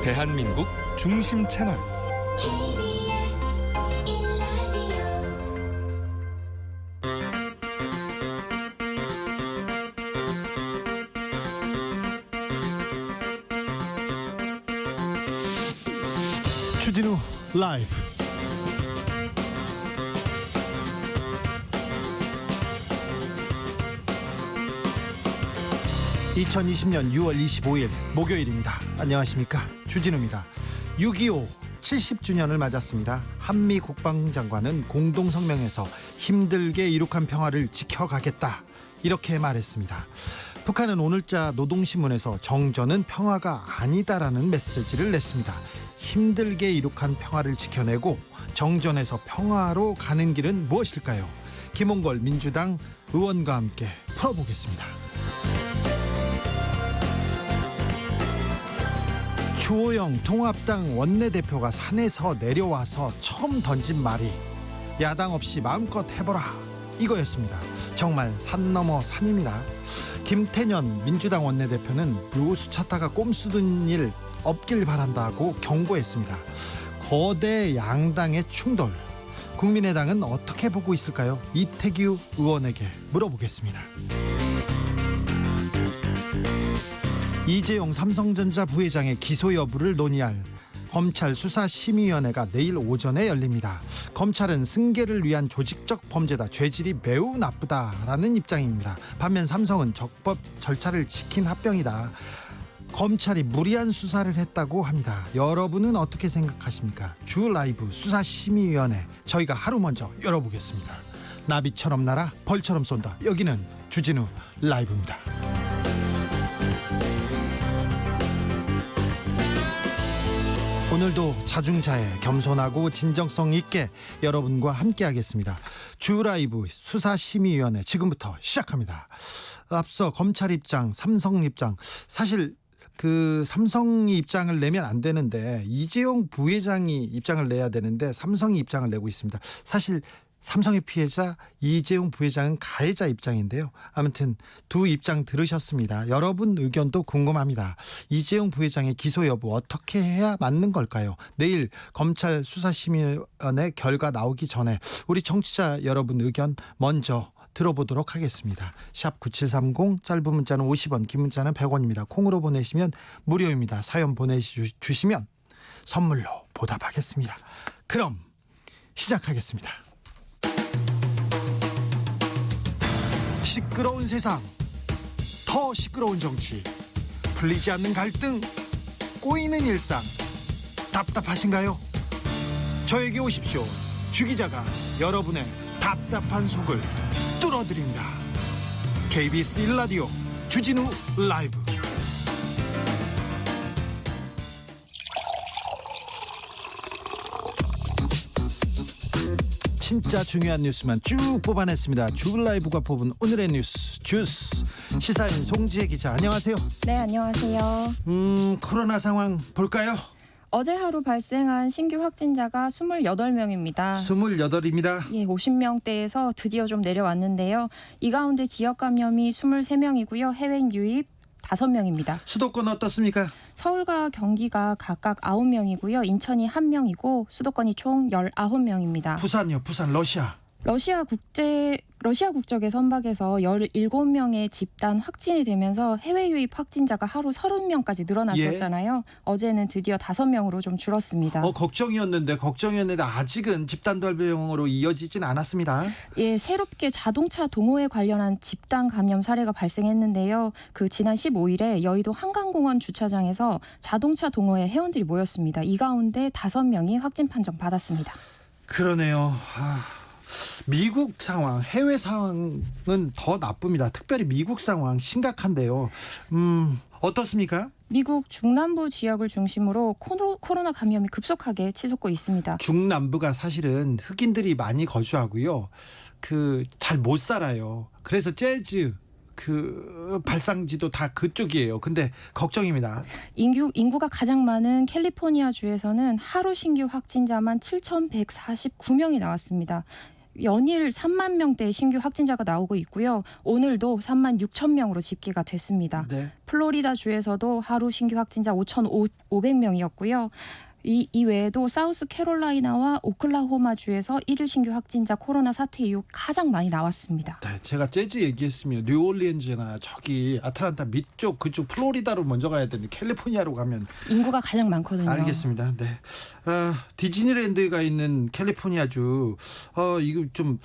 대한민국 중심 채널 KBS 1라디오 주진우 라이브. (2020년 6월 25일) 목요일입니다. 안녕하십니까, 주진우입니다. 6.25 70주년을 맞았습니다. 한미 국방장관은 공동성명에서 힘들게 이룩한 평화를 지켜가겠다, 이렇게 말했습니다. 북한은 오늘자 노동신문에서 정전은 평화가 아니다라는 메시지를 냈습니다. 힘들게 이룩한 평화를 지켜내고 정전에서 평화로 가는 길은 무엇일까요? 김홍걸 민주당 의원과 함께 풀어보겠습니다. 주호영 통합당 원내대표가 산에서 내려와서 처음 던진 말이 야당 없이 마음껏 해보라, 이거였습니다. 정말 산 넘어 산입니다. 김태년 민주당 원내대표는 묘수 찾다가 꼼수 든 일 없길 바란다고 경고했습니다. 거대 양당의 충돌, 국민의당은 어떻게 보고 있을까요? 이태규 의원에게 물어보겠습니다. 이재용 삼성전자 부회장의 기소 여부를 논의할 검찰 수사심의위원회가 내일 오전에 열립니다. 검찰은 승계를 위한 조직적 범죄다, 죄질이 매우 나쁘다라는 입장입니다. 반면 삼성은 적법 절차를 지킨 합병이다, 검찰이 무리한 수사를 했다고 합니다. 여러분은 어떻게 생각하십니까? 주 라이브 수사심의위원회, 저희가 하루 먼저 열어보겠습니다. 나비처럼 날아 벌처럼 쏜다. 여기는 주진우 라이브입니다. 오늘도 자중자애, 겸손하고 진정성 있게 여러분과 함께 하겠습니다. 주 라이브 수사심의위원회 지금부터 시작합니다. 앞서 검찰 입장, 삼성 입장, 사실 삼성이 입장을 내면 안 되는데 이재용 부회장이 입장을 내야 되는데 삼성이 입장을 내고 있습니다. 사실 삼성의 피해자, 이재용 부회장은 가해자 입장인데요. 아무튼 두 입장 들으셨습니다. 여러분 의견도 궁금합니다. 이재용 부회장의 기소 여부 어떻게 해야 맞는 걸까요? 내일 검찰 수사심의위원회 결과 나오기 전에 우리 청취자 여러분 의견 먼저 들어보도록 하겠습니다. 샵 9730, 짧은 문자는 50원, 긴 문자는 100원입니다. 콩으로 보내시면 무료입니다. 사연 보내주시면 선물로 보답하겠습니다. 그럼 시작하겠습니다. 시끄러운 세상, 더 시끄러운 정치, 풀리지 않는 갈등, 꼬이는 일상, 답답하신가요? 저에게 오십시오. 주 기자가 여러분의 답답한 속을 뚫어드립니다. KBS 1라디오 주진우 라이브. 진짜 중요한 뉴스만 쭉 뽑아냈습니다. 주 라이브가 뽑은 오늘의 뉴스 주스, 시사인 송지혜 기자, 안녕하세요. 네, 안녕하세요. 코로나 상황 볼까요? 어제 하루 발생한 신규 확진자가 28명입니다. 28입니다. 예, 50명대에서 드디어 좀 내려왔는데요. 이 가운데 지역 감염이 23명이고요. 해외 유입 5명입니다. 수도권 어떻습니까? 서울과 경기가 각각 9명이고요. 인천이 1명이고 수도권이 총 19명입니다. 부산요, 부산 러시아. 러시아 국적의 선박에서 17명의 집단 확진이 되면서 해외 유입 확진자가 하루 30명까지 늘어났었잖아요. 어제는 드디어 5명으로 좀 줄었습니다. 걱정이었는데 아직은 집단 발병으로 이어지진 않았습니다. 예, 새롭게 자동차 동호회 관련한 집단 감염 사례가 발생했는데요. 지난 15일에 여의도 한강공원 주차장에서 자동차 동호회 회원들이 모였습니다. 이 가운데 5명이 확진 판정 받았습니다. 그러네요. 미국 상황, 해외 상황은 더 나쁩니다. 특별히 미국 상황 심각한데요. 어떻습니까? 미국 중남부 지역을 중심으로 코로나 감염이 급속하게 치솟고 있습니다. 중남부가 사실은 흑인들이 많이 거주하고요. 잘 못 살아요. 그래서 재즈 발상지도 다 그쪽이에요. 근데 걱정입니다. 인구가 가장 많은 캘리포니아 주에서는 하루 신규 확진자만 7,149명이 나왔습니다. 연일 3만 명대 신규 확진자가 나오고 있고요. 오늘도 3만 6천 명으로 집계가 됐습니다. 네. 플로리다 주에서도 하루 신규 확진자 5,500명이었고요. 이 외에도 사우스 캐롤라이나와 오클라호마 주에서 1일 신규 확진자 코로나 사태 이후 가장 많이 나왔습니다. 네, 제가 재즈 얘기했으면 뉴올리언즈나 저기 아틀란타 밑쪽 그쪽 플로리다로 먼저 가야 되는데 캘리포니아로 가면 인구가 가장 많거든요. 알겠습니다. 네. 디즈니랜드가 있는 캘리포니아주 이거 좀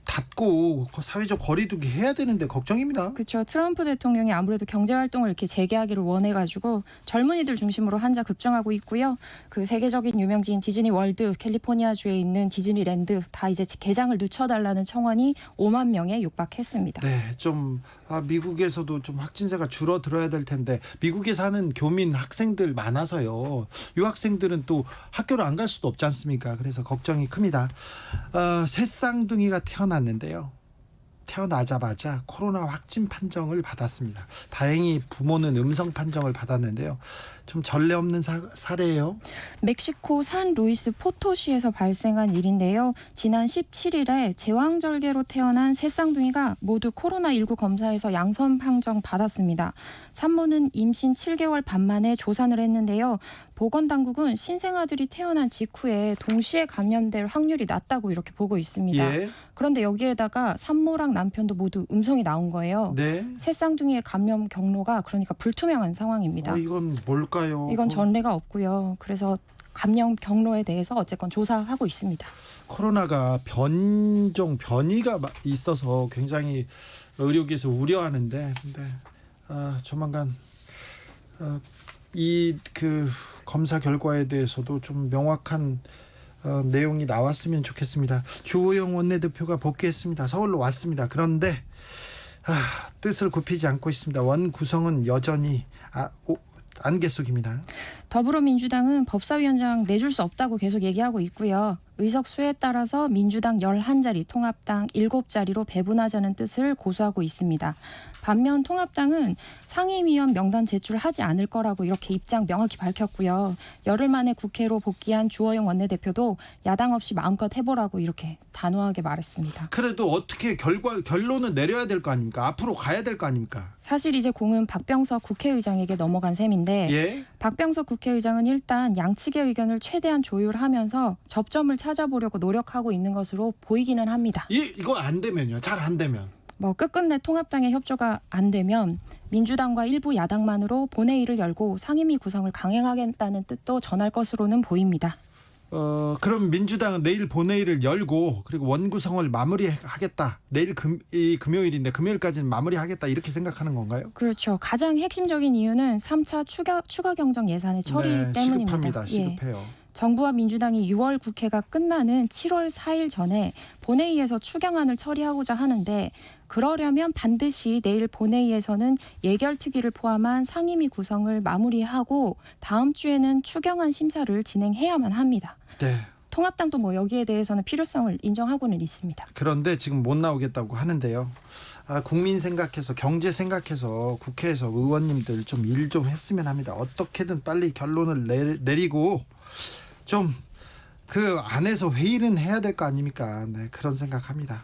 닫고 사회적 거리두기 해야 되는데 걱정입니다. 그렇죠. 트럼프 대통령이 아무래도 경제 활동을 이렇게 재개하기를 원해가지고 젊은이들 중심으로 환자 급증하고 있고요. 그 세계적인 유명지인 디즈니 월드, 캘리포니아주에 있는 디즈니랜드 다 이제 개장을 늦춰달라는 청원이 5만 명에 육박했습니다. 네, 좀 미국에서도 좀 확진자가 줄어들어야 될 텐데 미국에 사는 교민 학생들 많아서요. 유학생들은 또 학교를 안 갈 수도 없지 않습니까? 그래서 걱정이 큽니다. 새 쌍둥이가 태어났는데요. 태어나자마자 코로나 확진 판정을 받았습니다. 다행히 부모는 음성 판정을 받았는데요. 좀 전례 없는 사례예요. 멕시코 산 루이스 포토시에서 발생한 일인데요. 지난 17일에 제왕절개로 태어난 새 쌍둥이가 모두 코로나19 검사에서 양성 판정 받았습니다. 산모는 임신 7개월 반 만에 조산을 했는데요. 보건당국은 신생아들이 태어난 직후에 동시에 감염될 확률이 낮다고 이렇게 보고 있습니다. 예. 그런데 여기에다가 산모랑 남편도 모두 음성이 나온 거예요. 네. 새 쌍둥이의 감염 경로가 그러니까 불투명한 상황입니다. 이건 뭘까요? 이건 전례가 없고요. 그래서 감염 경로에 대해서 어쨌건 조사하고 있습니다. 코로나가 변이가 있어서 굉장히 의료계에서 우려하는데 조만간 이 검사 결과에 대해서도 좀 명확한 내용이 나왔으면 좋겠습니다. 주호영 원내대표가 복귀했습니다. 서울로 왔습니다. 그런데 뜻을 굽히지 않고 있습니다. 원 구성은 여전히 안개 속입니다. 더불어민주당은 법사위원장 내줄 수 없다고 계속 얘기하고 있고요. 의석 수에 따라서 민주당 11자리, 통합당 7자리로 배분하자는 뜻을 고수하고 있습니다. 반면 통합당은 상임위원 명단 제출하지 않을 거라고 이렇게 입장 명확히 밝혔고요. 열흘 만에 국회로 복귀한 주호영 원내대표도 야당 없이 마음껏 해보라고 이렇게 단호하게 말했습니다. 그래도 어떻게 결론은 내려야 될 거 아닙니까? 앞으로 가야 될 거 아닙니까? 사실 이제 공은 박병석 국회의장에게 넘어간 셈인데 예? 박병석 국회의장은 일단 양측의 의견을 최대한 조율하면서 접점을 찾아보려고 노력하고 있는 것으로 보이기는 합니다. 이거 안 되면요. 잘 안 되면. 끝끝내 통합당의 협조가 안 되면 민주당과 일부 야당만으로 본회의를 열고 상임위 구성을 강행하겠다는 뜻도 전할 것으로는 보입니다. 그럼 민주당은 내일 본회의를 열고 그리고 원구성을 마무리하겠다. 내일 금요일인데 금요일까지는 마무리하겠다 이렇게 생각하는 건가요? 그렇죠. 가장 핵심적인 이유는 3차 추가 경정 예산의 처리 때문입니다. 시급합니다. 예. 시급해요. 정부와 민주당이 6월 국회가 끝나는 7월 4일 전에 본회의에서 추경안을 처리하고자 하는데 그러려면 반드시 내일 본회의에서는 예결특위를 포함한 상임위 구성을 마무리하고 다음 주에는 추경안 심사를 진행해야만 합니다. 네. 통합당도 여기에 대해서는 필요성을 인정하고는 있습니다. 그런데 지금 못 나오겠다고 하는데요. 국민 생각해서 경제 생각해서 국회에서 의원님들 좀 일 좀 했으면 합니다. 어떻게든 빨리 결론을 내리고 좀 그 안에서 회의는 해야 될 거 아닙니까? 네, 그런 생각합니다.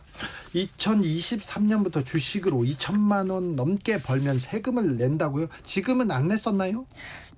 2023년부터 주식으로 2천만 원 넘게 벌면 세금을 낸다고요? 지금은 안 냈었나요?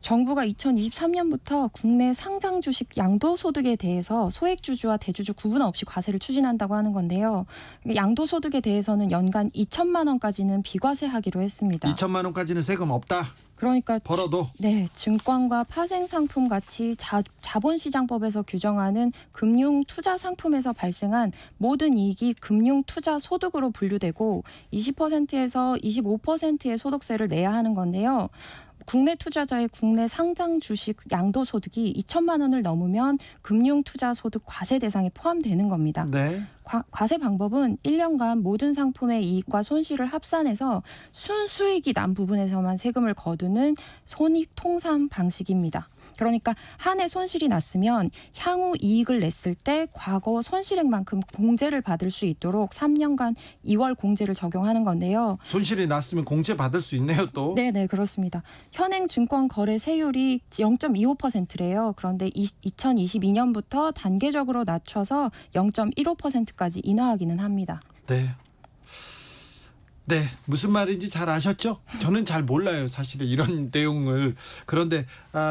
정부가 2023년부터 국내 상장 주식 양도소득에 대해서 소액주주와 대주주 구분 없이 과세를 추진한다고 하는 건데요. 양도소득에 대해서는 연간 2천만 원까지는 비과세하기로 했습니다. 2천만 원까지는 세금 없다? 그러니까 벌어도? 네, 증권과 파생상품 같이 자본시장법에서 규정하는 금융투자상품에서 발생한 모든 이익이 금융투자소득으로 분류되고 20%에서 25%의 소득세를 내야 하는 건데요. 국내 투자자의 국내 상장 주식 양도소득이 2천만 원을 넘으면 금융투자소득 과세 대상에 포함되는 겁니다. 네. 과세 방법은 1년간 모든 상품의 이익과 손실을 합산해서 순수익이 난 부분에서만 세금을 거두는 손익통산 방식입니다. 그러니까 한 해 손실이 났으면 향후 이익을 냈을 때 과거 손실액만큼 공제를 받을 수 있도록 3년간 2월 공제를 적용하는 건데요. 손실이 났으면 공제 받을 수 있네요 또. 네, 그렇습니다. 현행 증권 거래 세율이 0.25%래요. 그런데 2022년부터 단계적으로 낮춰서 0.15%까지 인하하기는 합니다. 네. 네, 무슨 말인지 잘 아셨죠? 저는 잘 몰라요, 사실은 이런 내용을. 그런데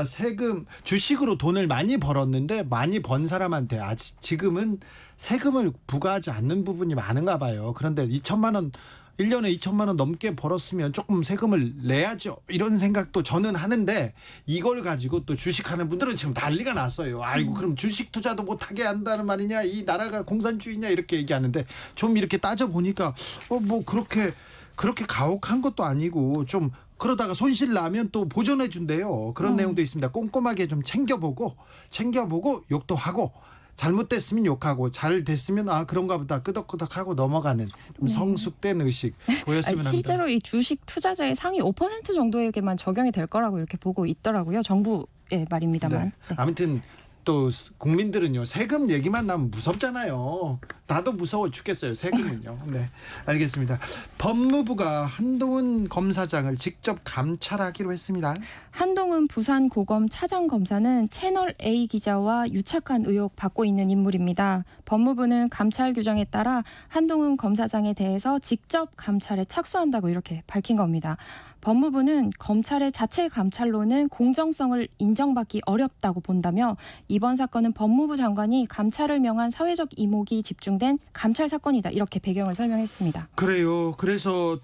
세금, 주식으로 돈을 많이 벌었는데 많이 번 사람한테 아직 지금은 세금을 부과하지 않는 부분이 많은가 봐요. 그런데 2천만 원 1년에 2천만 원 넘게 벌었으면 조금 세금을 내야죠. 이런 생각도 저는 하는데 이걸 가지고 또 주식하는 분들은 지금 난리가 났어요. 아이고 그럼 주식 투자도 못하게 한다는 말이냐, 이 나라가 공산주의냐 이렇게 얘기하는데 좀 이렇게 따져보니까 뭐 그렇게 가혹한 것도 아니고 좀 그러다가 손실 나면 또 보전해 준대요. 그런 내용도 있습니다. 꼼꼼하게 좀 챙겨보고 욕도 하고 잘못됐으면 욕하고 잘 됐으면 그런가 보다 끄덕끄덕하고 넘어가는 좀 성숙된 의식 보였으면 합니다. 실제로 이 주식 투자자의 상위 5% 정도에게만 적용이 될 거라고 이렇게 보고 있더라고요. 정부의 말입니다만. 네. 아무튼 또 국민들은요, 세금 얘기만 나면 무섭잖아요. 나도 무서워 죽겠어요, 세금은요. 네, 알겠습니다. 법무부가 한동훈 검사장을 직접 감찰하기로 했습니다. 한동훈 부산고검 차장검사는 채널A 기자와 유착한 의혹 받고 있는 인물입니다. 법무부는 감찰 규정에 따라 한동훈 검사장에 대해서 직접 감찰에 착수한다고 이렇게 밝힌 겁니다. 법무부는 검찰의 자체 감찰로는 공정성을 인정받기 어렵다고 본다며 이번 사건은 법무부 장관이 감찰을 명한 사회적 이목이 집중된 감찰 사건이다, 이렇게 배경을 설명했습니다. 그래요. 그래서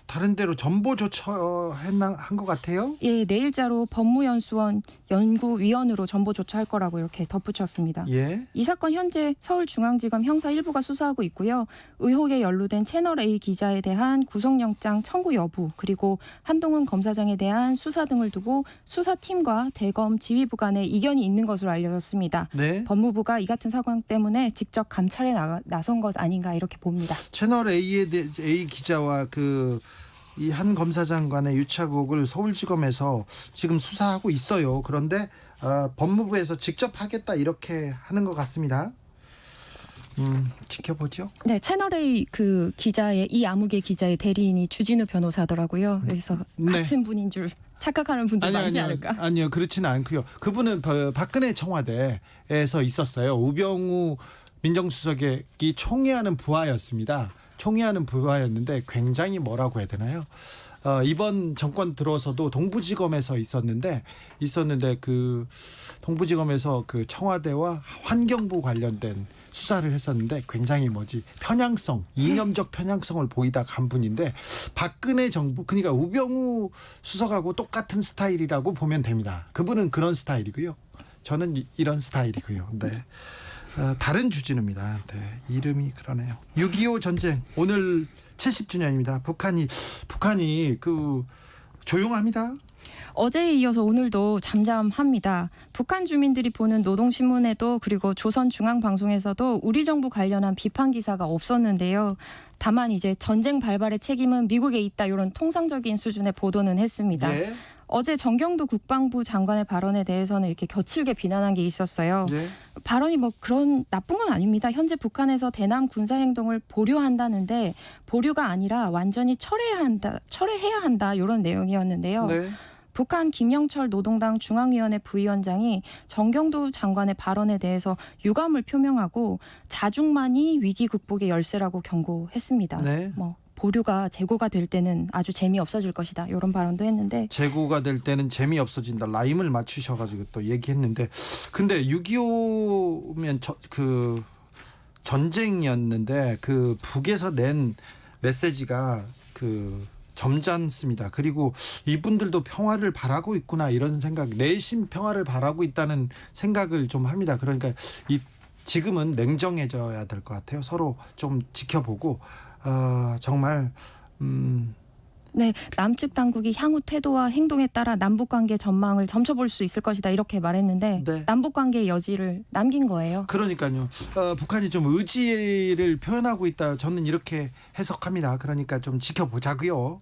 다른 데로 전보 조처한 것 같아요. 예, 내일자로 법무연수원 연구위원으로 전보 조처할 거라고 이렇게 덧붙였습니다. 예. 이 사건 현재 서울중앙지검 형사 1부가 수사하고 있고요. 의혹에 연루된 채널A 기자에 대한 구속영장 청구 여부, 그리고 한동훈 검사장에 대한 수사 등을 두고 수사팀과 대검 지휘부 간에 이견이 있는 것으로 알려졌습니다. 네. 법무부가 이 같은 사건 때문에 직접 감찰에 나선 것 아닌가 이렇게 봅니다. 채널 A 기자와 이 한 검사장 간의 유착 의혹을 서울지검에서 지금 수사하고 있어요. 그런데 법무부에서 직접 하겠다 이렇게 하는 것 같습니다. 지켜보죠. 네, 채널A 기자의 이아무개 기자의 대리인이 주진우 변호사더라고요. 그래서 같은 분인 줄 착각하는 분들 많지 않을까? 아니요, 그렇지는 않고요. 그분은 박근혜 청와대에서 있었어요. 우병우 민정수석이 총회하는 부하였습니다. 총회하는 부하였는데 굉장히 뭐라고 해야 되나요? 이번 정권 들어서도 동부지검에서 있었는데 동부지검에서 청와대와 환경부 관련된 수사를 했었는데 굉장히 이념적 편향성을 보이다 간 분인데 박근혜 정부, 그러니까 우병우 수석하고 똑같은 스타일이라고 보면 됩니다. 그분은 그런 스타일이고요. 저는 이런 스타일이고요. 네. 다른 주진우입니다. 네, 이름이 그러네요. 6.25 전쟁 오늘 70주년입니다. 북한이 조용합니다. 어제에 이어서 오늘도 잠잠합니다. 북한 주민들이 보는 노동신문에도 그리고 조선중앙방송에서도 우리 정부 관련한 비판 기사가 없었는데요. 다만 이제 전쟁 발발의 책임은 미국에 있다, 이런 통상적인 수준의 보도는 했습니다. 예. 어제 정경도 국방부 장관의 발언에 대해서는 이렇게 거칠게 비난한 게 있었어요. 예. 발언이 그런 나쁜 건 아닙니다. 현재 북한에서 대남 군사 행동을 보류한다는데 보류가 아니라 완전히 철회해야 한다 이런 내용이었는데요. 네. 북한 김영철 노동당 중앙위원회 부위원장이 정경도 장관의 발언에 대해서 유감을 표명하고 자중만이 위기 극복의 열쇠라고 경고했습니다. 네. 보류가 재고가 될 때는 아주 재미없어질 것이다, 이런 발언도 했는데, 재고가 될 때는 재미없어진다, 라임을 맞추셔가지고 또 얘기했는데, 근데 6.25면 전쟁이었는데 북에서 낸 메시지가 점잖습니다. 그리고 이분들도 평화를 바라고 있구나, 이런 생각, 내심 평화를 바라고 있다는 생각을 좀 합니다. 그러니까 지금은 냉정해져야 될 것 같아요. 서로 좀 지켜보고 정말 네, 남측 당국이 향후 태도와 행동에 따라 남북 관계 전망을 점쳐볼 수 있을 것이다, 이렇게 말했는데 네. 남북 관계의 여지를 남긴 거예요. 그러니까요. 북한이 좀 의지를 표현하고 있다, 저는 이렇게 해석합니다. 그러니까 좀 지켜보자고요.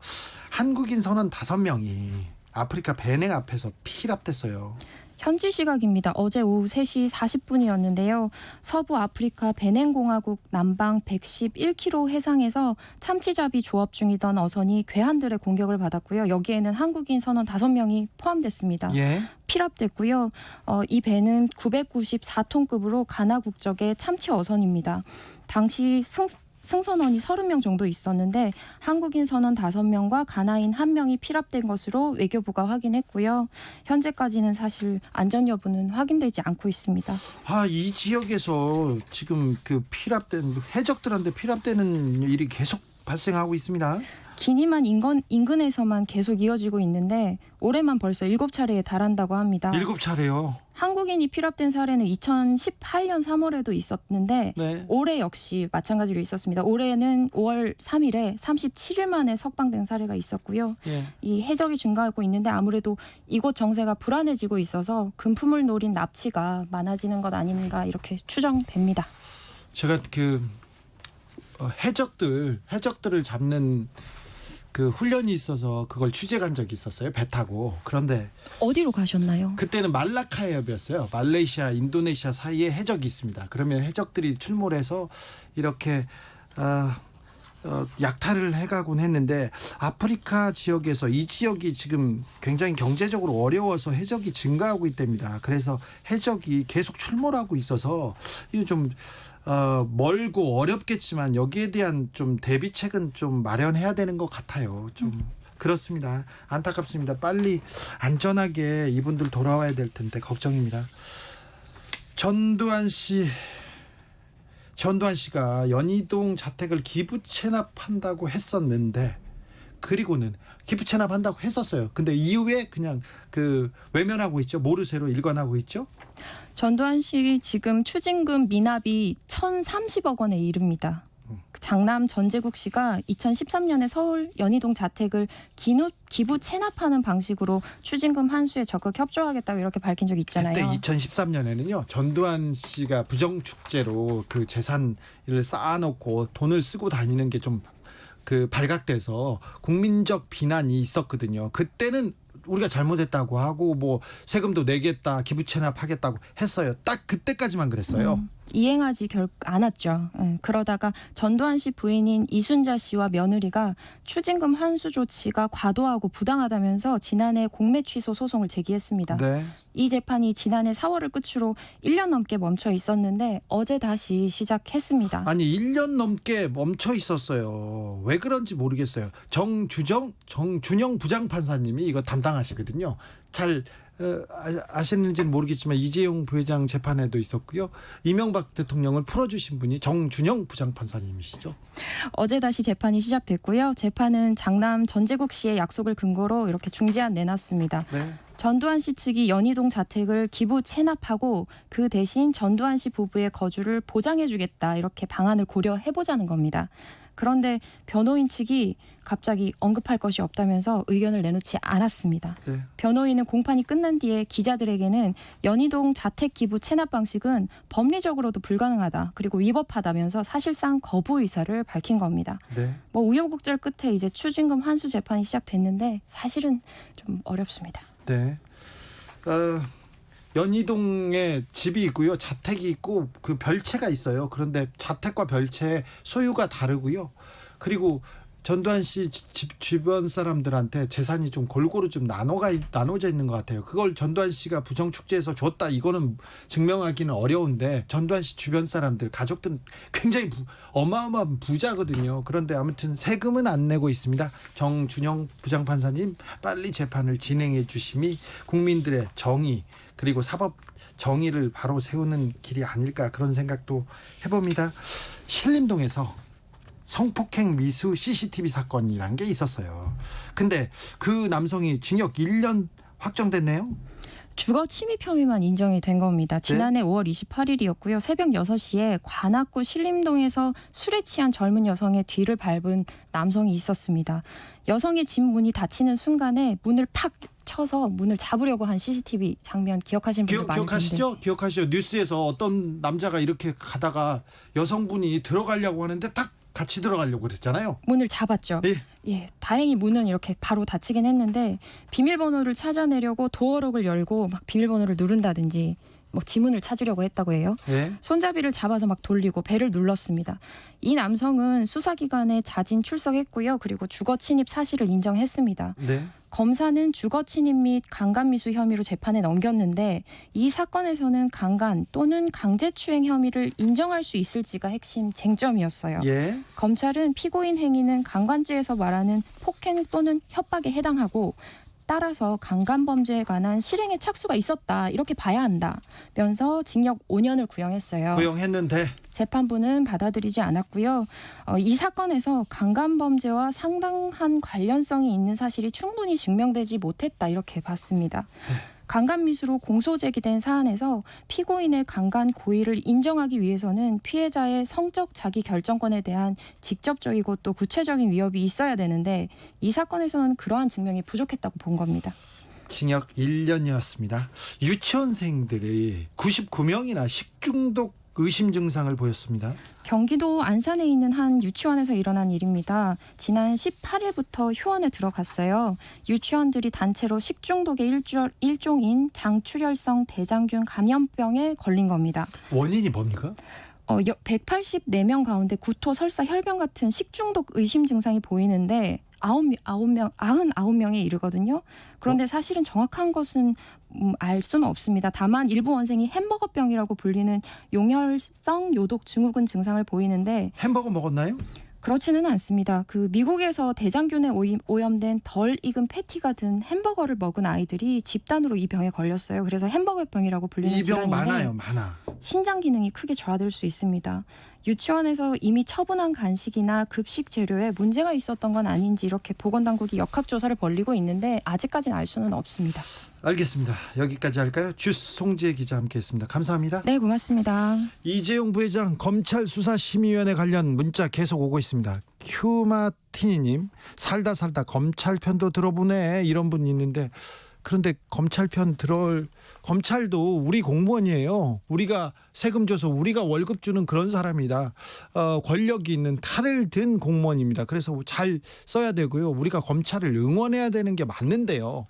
한국인 선원 5명이 아프리카 베냉 앞에서 피랍됐어요. 현지 시각입니다. 어제 오후 3시 40분이었는데요. 서부 아프리카 베냉공화국 남방 111km 해상에서 참치잡이 조업 중이던 어선이 괴한들의 공격을 받았고요. 여기에는 한국인 선원 5명이 포함됐습니다. 예. 피랍됐고요. 이 배는 994톤급으로 가나 국적의 참치 어선입니다. 당시 승선원이 30명 정도 있었는데 한국인 선원 5명과 가나인 1명이 피랍된 것으로 외교부가 확인했고요. 현재까지는 사실 안전 여부는 확인되지 않고 있습니다. 이 지역에서 지금 그 피랍된 해적들한테 피랍되는 일이 계속 발생하고 있습니다. 기니만 인근에서만 계속 이어지고 있는데 올해만 벌써 7차례에 달한다고 합니다. 7차례요. 한국인이 피랍된 사례는 2018년 3월에도 있었는데 네. 올해 역시 마찬가지로 있었습니다. 올해는 5월 3일에 37일 만에 석방된 사례가 있었고요. 예. 이 해적이 증가하고 있는데 아무래도 이곳 정세가 불안해지고 있어서 금품을 노린 납치가 많아지는 것 아닌가 이렇게 추정됩니다. 제가 그 해적들을 잡는 그 훈련이 있어서 그걸 취재 간 적이 있었어요. 배 타고. 그런데 어디로 가셨나요? 그때는 말라카 해협이었어요. 말레이시아, 인도네시아 사이에 해적이 있습니다. 그러면 해적들이 출몰해서 이렇게 약탈을 해가곤 했는데 아프리카 지역에서 이 지역이 지금 굉장히 경제적으로 어려워서 해적이 증가하고 있답니다. 그래서 해적이 계속 출몰하고 있어서 이거 좀 멀고 어렵겠지만 여기에 대한 좀 대비책은 좀 마련해야 되는 것 같아요. 좀 그렇습니다. 안타깝습니다. 빨리 안전하게 이분들 돌아와야 될 텐데 걱정입니다. 전두환 씨가 연희동 자택을 기부 체납한다고 했었는데 그리고는 기부 체납한다고 했었어요. 근데 이후에 그냥 그 외면하고 있죠. 모르쇠로 일관하고 있죠. 전두환 씨 지금 추징금 미납이 1,030억 원에 이릅니다. 장남 전재국 씨가 2013년에 서울 연희동 자택을 기부 체납하는 방식으로 추징금 환수에 적극 협조하겠다고 이렇게 밝힌 적이 있잖아요. 그때 2013년에는요. 전두환 씨가 부정축제로 그 재산을 쌓아놓고 돈을 쓰고 다니는 게 좀 그 발각돼서 국민적 비난이 있었거든요. 그때는 우리가 잘못했다고 하고 뭐 세금도 내겠다, 기부 체납하겠다고 했어요. 딱 그때까지만 그랬어요. 이행하지 않았죠. 그러다가 전두환 씨 부인인 이순자 씨와 며느리가 추징금 환수 조치가 과도하고 부당하다면서 지난해 공매 취소 소송을 제기했습니다. 네. 이 재판이 지난해 4월을 끝으로 1년 넘게 멈춰 있었는데 어제 다시 시작했습니다. 아니 1년 넘게 멈춰 있었어요. 왜 그런지 모르겠어요. 정준영 부장판사님이 이거 담당하시거든요. 잘 아시는지는 모르겠지만 이재용 부회장 재판에도 있었고요. 이명박 대통령을 풀어주신 분이 정준영 부장판사님이시죠. 어제 다시 재판이 시작됐고요. 재판은 장남 전재국 씨의 약속을 근거로 이렇게 중지안 내놨습니다. 네. 전두환 씨 측이 연희동 자택을 기부 체납하고 그 대신 전두환 씨 부부의 거주를 보장해주겠다 이렇게 방안을 고려해보자는 겁니다. 그런데 변호인 측이 갑자기 언급할 것이 없다면서 의견을 내놓지 않았습니다. 네. 변호인은 공판이 끝난 뒤에 기자들에게는 연희동 자택 기부 체납 방식은 법리적으로도 불가능하다. 그리고 위법하다면서 사실상 거부 의사를 밝힌 겁니다. 네. 뭐 우여곡절 끝에 이제 추징금 환수 재판이 시작됐는데 사실은 좀 어렵습니다. 네. 연희동에 집이 있고요. 자택이 있고 그 별채가 있어요. 그런데 자택과 별채의 소유가 다르고요. 그리고 전두환 씨 집 주변 사람들한테 재산이 좀 골고루 좀 나눠져 있는 것 같아요. 그걸 전두환 씨가 부정축제에서 줬다 이거는 증명하기는 어려운데 전두환 씨 주변 사람들 가족들은 굉장히 어마어마한 부자거든요. 그런데 아무튼 세금은 안 내고 있습니다. 정준영 부장판사님 빨리 재판을 진행해 주심이 국민들의 정의 그리고 사법 정의를 바로 세우는 길이 아닐까 그런 생각도 해봅니다. 신림동에서 성폭행 미수 CCTV 사건이란 게 있었어요. 근데 그 남성이 징역 1년 확정됐네요. 주거 침입 혐의만 인정이 된 겁니다. 지난해 5월 28일이었고요. 새벽 6시에 관악구 신림동에서 술에 취한 젊은 여성의 뒤를 밟은 남성이 있었습니다. 여성의 집 문이 닫히는 순간에 문을 팍 쳐서 문을 잡으려고 한 CCTV 장면 기억하시는 분들 많을 텐데. 기억하시죠? 뉴스에서 어떤 남자가 이렇게 가다가 여성분이 들어가려고 하는데 딱 같이 들어가려고 그랬잖아요. 문을 잡았죠. 예. 예, 다행히 문은 이렇게 바로 닫히긴 했는데 비밀번호를 찾아내려고 도어록을 열고 막 비밀번호를 누른다든지 뭐 지문을 찾으려고 했다고 해요. 예. 손잡이를 잡아서 막 돌리고 배를 눌렀습니다. 이 남성은 수사기관에 자진 출석했고요. 그리고 주거 침입 사실을 인정했습니다. 네. 검사는 주거 침입 및 강간미수 혐의로 재판에 넘겼는데 이 사건에서는 강간 또는 강제추행 혐의를 인정할 수 있을지가 핵심 쟁점이었어요. 예. 검찰은 피고인 행위는 강간죄에서 말하는 폭행 또는 협박에 해당하고 따라서 강간범죄에 관한 실행의 착수가 있었다 이렇게 봐야 한다면서 징역 5년을 구형했어요. 구형했는데 재판부는 받아들이지 않았고요. 이 사건에서 강간범죄와 상당한 관련성이 있는 사실이 충분히 증명되지 못했다 이렇게 봤습니다. 강간미수로 공소 제기된 사안에서 피고인의 강간 고의를 인정하기 위해서는 피해자의 성적 자기 결정권에 대한 직접적이고 또 구체적인 위협이 있어야 되는데 이 사건에서는 그러한 증명이 부족했다고 본 겁니다. 징역 1년이었습니다. 유치원생들이 99명이나 식중독 의심 증상을 보였습니다. 경기도 안산에 있는 한 유치원에서 일어난 일입니다. 지난 18일부터 휴원에 들어갔어요. 유치원들이 단체로 식중독의 일종인 장출혈성 대장균 감염병에 걸린 겁니다. 원인이 뭡니까? 184명 가운데 구토, 설사, 혈변 같은 식중독 의심 증상이 보이는데 99명에 이르거든요. 그런데 사실은 정확한 것은 알 수는 없습니다. 다만 일부 원생이 햄버거병이라고 불리는 용혈성 요독 증후군 증상을 보이는데 햄버거 먹었나요? 그렇지는 않습니다. 그 미국에서 대장균에 오염된 덜 익은 패티가 든 햄버거를 먹은 아이들이 집단으로 이 병에 걸렸어요. 그래서 햄버거병이라고 불리는 이 병 질환인데 많아요. 많아. 신장 기능이 크게 저하될 수 있습니다. 유치원에서 이미 처분한 간식이나 급식 재료에 문제가 있었던 건 아닌지 이렇게 보건당국이 역학조사를 벌이고 있는데 아직까지는 알 수는 없습니다. 알겠습니다. 여기까지 할까요? 주스 송지혜 기자 함께했습니다. 감사합니다. 네, 고맙습니다. 이재용 부회장 검찰 수사심의위원회 관련 문자 계속 오고 있습니다. 큐마티니님 살다 검찰 편도 들어보네 이런 분이 있는데 그런데 검찰 편 검찰도 우리 공무원이에요. 우리가 세금 줘서 우리가 월급 주는 그런 사람이다. 권력이 있는 칼을 든 공무원입니다. 그래서 잘 써야 되고요. 우리가 검찰을 응원해야 되는 게 맞는데요.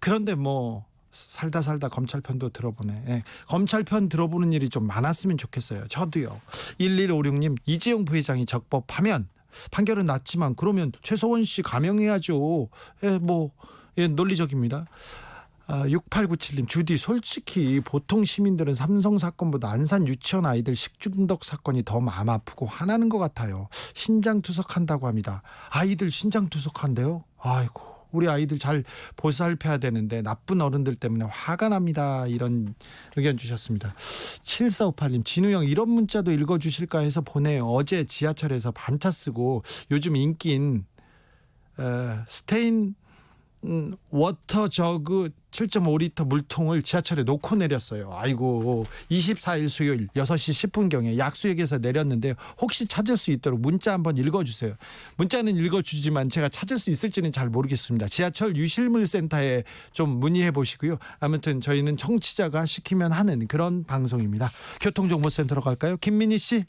그런데 뭐 살다 검찰 편도 들어보네. 예. 검찰 편 들어보는 일이 좀 많았으면 좋겠어요. 저도요. 1156님 이재용 부회장이 적법하면 판결은 났지만 그러면 최서원 씨 감형해야죠. 논리적입니다. 6897님 주디 솔직히 보통 시민들은 삼성 사건보다 안산 유치원 아이들 식중독 사건이 더 마음 아프고 화나는 것 같아요. 신장투석한다고 합니다. 아이들 신장투석한대요? 아이고 우리 아이들 잘 보살펴야 되는데 나쁜 어른들 때문에 화가 납니다. 이런 의견 주셨습니다. 7458님 진우형 이런 문자도 읽어주실까 해서 보내요. 어제 지하철에서 반차 쓰고 요즘 인기인 스테인 워터 저그 7.5리터 물통을 지하철에 놓고 내렸어요. 아이고 24일 수요일 6시 10분경에 약수역에서 내렸는데 혹시 찾을 수 있도록 문자 한번 읽어주세요. 문자는 읽어주지만 제가 찾을 수 있을지는 잘 모르겠습니다. 지하철 유실물센터에 좀 문의해 보시고요. 아무튼 저희는 청취자가 시키면 하는 그런 방송입니다. 교통정보센터로 갈까요? 김민희 씨.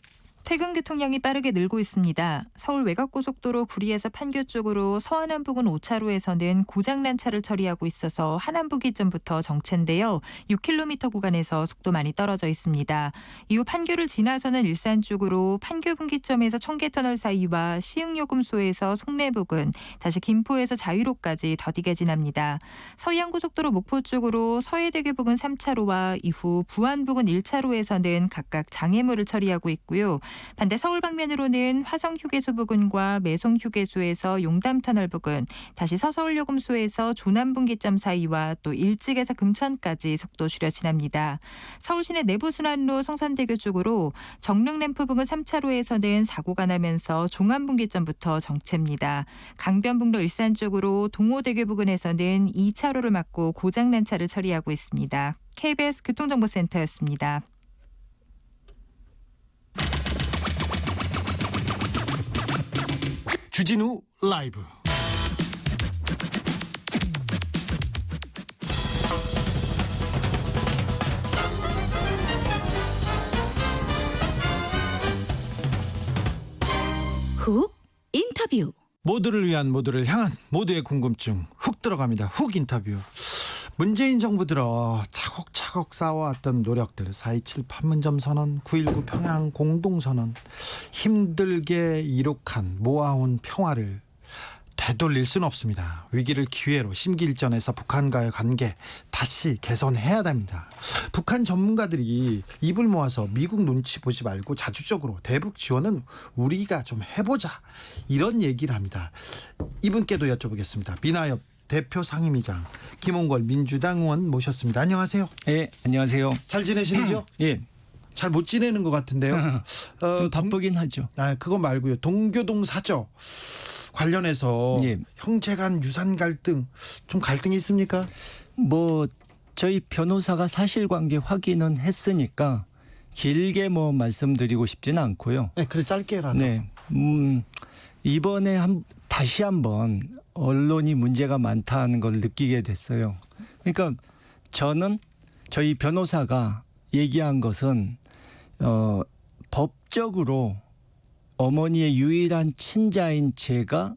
퇴근 교통량이 빠르게 늘고 있습니다. 서울 외곽고속도로 구리에서 판교 쪽으로 서안안 부근 5차로에서는 고장난 차를 처리하고 있어서 한안부기점부터 정체인데요. 6km 구간에서 속도 많이 떨어져 있습니다. 이후 판교를 지나서는 일산 쪽으로 판교 분기점에서 청계터널 사이와 시흥요금소에서 송내 부근, 다시 김포에서 자유로까지 더디게 지납니다. 서해안고속도로 목포 쪽으로 서해대교 부근 3차로와 이후 부안 부근 1차로에서는 각각 장애물을 처리하고 있고요. 반대 서울 방면으로는 화성휴게소 부근과 매송휴게소에서 용담터널 부근, 다시 서서울요금소에서 조남분기점 사이와 또 일찍에서 금천까지 속도 줄여 지납니다. 서울시내 내부순환로 성산대교 쪽으로 정릉램프 부근 3차로에서는 사고가 나면서 종암분기점부터 정체입니다. 강변북로 일산 쪽으로 동호대교 부근에서는 2차로를 막고 고장난 차를 처리하고 있습니다. KBS 교통정보센터였습니다. 주진우 라이브. 모두를 위한 모두를 향한 모두의 궁금증 훅 들어갑니다. 훅 인터뷰. 문재인 정부 들어 차곡차곡 쌓아왔던 노력들 4.27 판문점 선언 9.19 평양 공동선언 힘들게 이룩한 모아온 평화를 되돌릴 수는 없습니다. 위기를 기회로 심기일전에서 북한과의 관계 다시 개선해야 됩니다. 북한 전문가들이 입을 모아서 미국 눈치 보지 말고 자주적으로 대북 지원은 우리가 좀 해보자 이런 얘기를 합니다. 이분께도 여쭤보겠습니다. 민하협 대표 상임위장 김홍걸 민주당 의원 모셨습니다. 안녕하세요. 예, 안녕하세요. 잘 지내시는죠? 예, 잘 못 지내는 것 같은데요. 좀 바쁘긴 하죠. 그거 말고요. 동교동 사저 관련해서 예. 형제간 유산 갈등 좀 갈등이 있습니까? 뭐 저희 변호사가 사실관계 확인은 했으니까 길게 뭐 말씀드리고 싶지는 않고요. 네, 그래 짧게라도. 네, 이번에 다시 한번 언론이 문제가 많다는 걸 느끼게 됐어요. 그러니까 저는 저희 변호사가 얘기한 것은 법적으로 어머니의 유일한 친자인 제가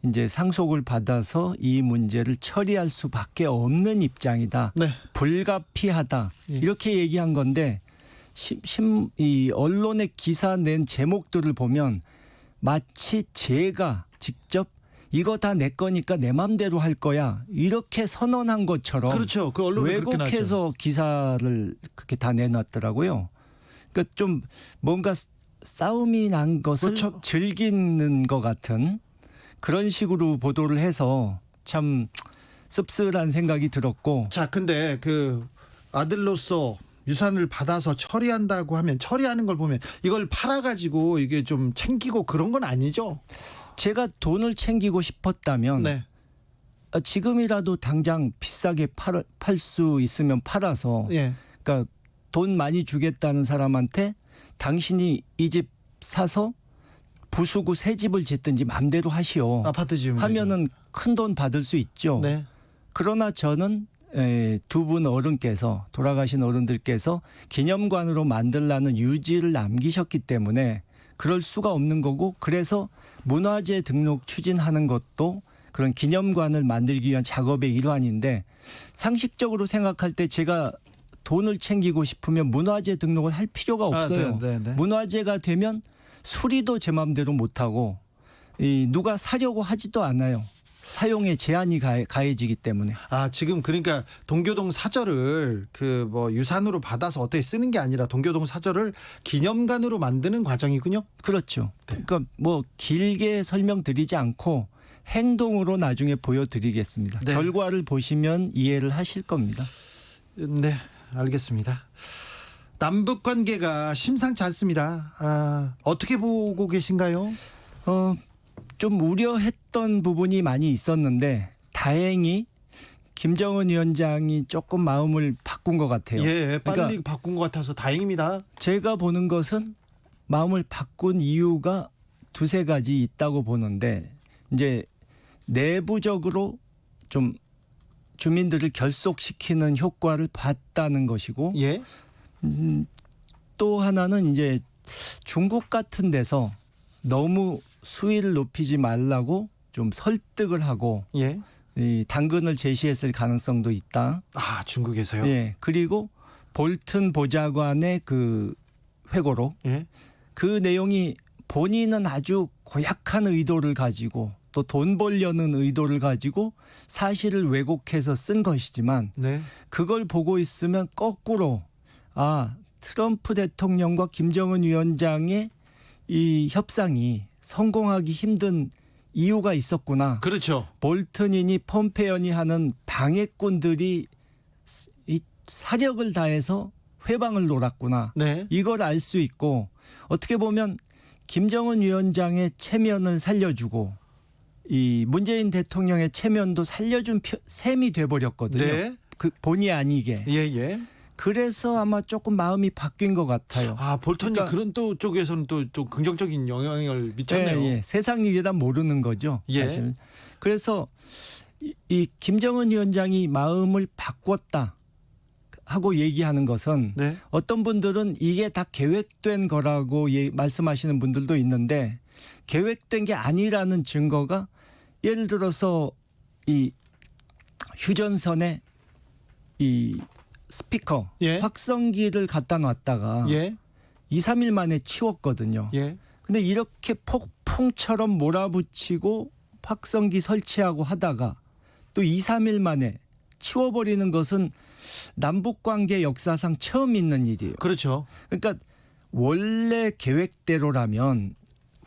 이제 상속을 받아서 이 문제를 처리할 수밖에 없는 입장이다. 네. 불가피하다. 예. 이렇게 얘기한 건데 이 언론의 기사 낸 제목들을 보면 마치 제가 직접 이거 다 내 거니까 내 맘대로 할 거야 이렇게 선언한 것처럼 그렇죠. 그 언론에 그렇게 나죠. 왜곡해서 기사를 그렇게 다 내놨더라고요. 그러니까 좀 뭔가 싸움이 난 것을 그렇죠. 즐기는 것 같은 그런 식으로 보도를 해서 참 씁쓸한 생각이 들었고. 자, 근데 그 아들로서 유산을 받아서 처리한다고 하면 처리하는 걸 보면 이걸 팔아가지고 이게 좀 챙기고 그런 건 아니죠? 제가 돈을 챙기고 싶었다면 네. 지금이라도 당장 비싸게 팔 수 있으면 팔아서 예. 그러니까 돈 많이 주겠다는 사람한테 당신이 이 집 사서 부수고 새 집을 짓든지 마음대로 하시오 아파트 지으면 하면은 큰 돈 받을 수 있죠. 네. 그러나 저는 두 분 어른께서 돌아가신 어른들께서 기념관으로 만들라는 유지를 남기셨기 때문에 그럴 수가 없는 거고 그래서 문화재 등록 추진하는 것도 그런 기념관을 만들기 위한 작업의 일환인데 상식적으로 생각할 때 제가 돈을 챙기고 싶으면 문화재 등록을 할 필요가 없어요. 네. 문화재가 되면 수리도 제 마음대로 못하고 누가 사려고 하지도 않아요. 사용에 제한이 가해지기 때문에. 지금 그러니까 동교동 사저를 그 뭐 유산으로 받아서 어떻게 쓰는 게 아니라 동교동 사저를 기념관으로 만드는 과정이군요. 그렇죠. 그러니까 뭐 길게 설명드리지 않고 행동으로 나중에 보여드리겠습니다. 네. 결과를 보시면 이해를 하실 겁니다. 네, 알겠습니다. 남북 관계가 심상치 않습니다. 어떻게 보고 계신가요? 좀 우려했던 부분이 많이 있었는데 다행히 김정은 위원장이 조금 마음을 바꾼 것 같아요. 예, 빨리 그러니까 바꾼 것 같아서 다행입니다. 제가 보는 것은 마음을 바꾼 이유가 두세 가지 있다고 보는데 이제 내부적으로 좀 주민들을 결속시키는 효과를 봤다는 것이고 예. 또 하나는 이제 중국 같은 데서 너무 수위를 높이지 말라고 좀 설득을 하고 예. 이 당근을 제시했을 가능성도 있다. 중국에서요? 예. 그리고 볼튼 보좌관의 그 회고록 예. 그 내용이 본인은 아주 고약한 의도를 가지고 또 돈 벌려는 의도를 가지고 사실을 왜곡해서 쓴 것이지만 네. 그걸 보고 있으면 거꾸로 트럼프 대통령과 김정은 위원장의 이 협상이 성공하기 힘든 이유가 있었구나. 그렇죠. 볼튼이니 폼페이오니 하는 방해꾼들이 이 사력을 다해서 회방을 놀았구나. 네. 이걸 알 수 있고 어떻게 보면 김정은 위원장의 체면을 살려주고 이 문재인 대통령의 체면도 살려준 셈이 돼버렸거든요. 네. 그 본의 아니게. 예. 그래서 아마 조금 마음이 바뀐 것 같아요. 볼턴이 그러니까 그런 또 쪽에서는 또 좀 긍정적인 영향을 미쳤네요. 예. 세상 일이 다 모르는 거죠. 예. 사실. 그래서 이 김정은 위원장이 마음을 바꿨다 하고 얘기하는 것은 네. 어떤 분들은 이게 다 계획된 거라고 말씀하시는 분들도 있는데 계획된 게 아니라는 증거가 예를 들어서 이 휴전선에 이 스피커 예. 확성기를 갖다 놨다가 예. 2, 3일 만에 치웠거든요. 예. 근데 이렇게 폭풍처럼 몰아붙이고 확성기 설치하고 하다가 또 2, 3일 만에 치워버리는 것은 남북관계 역사상 처음 있는 일이에요. 그렇죠. 그러니까 원래 계획대로라면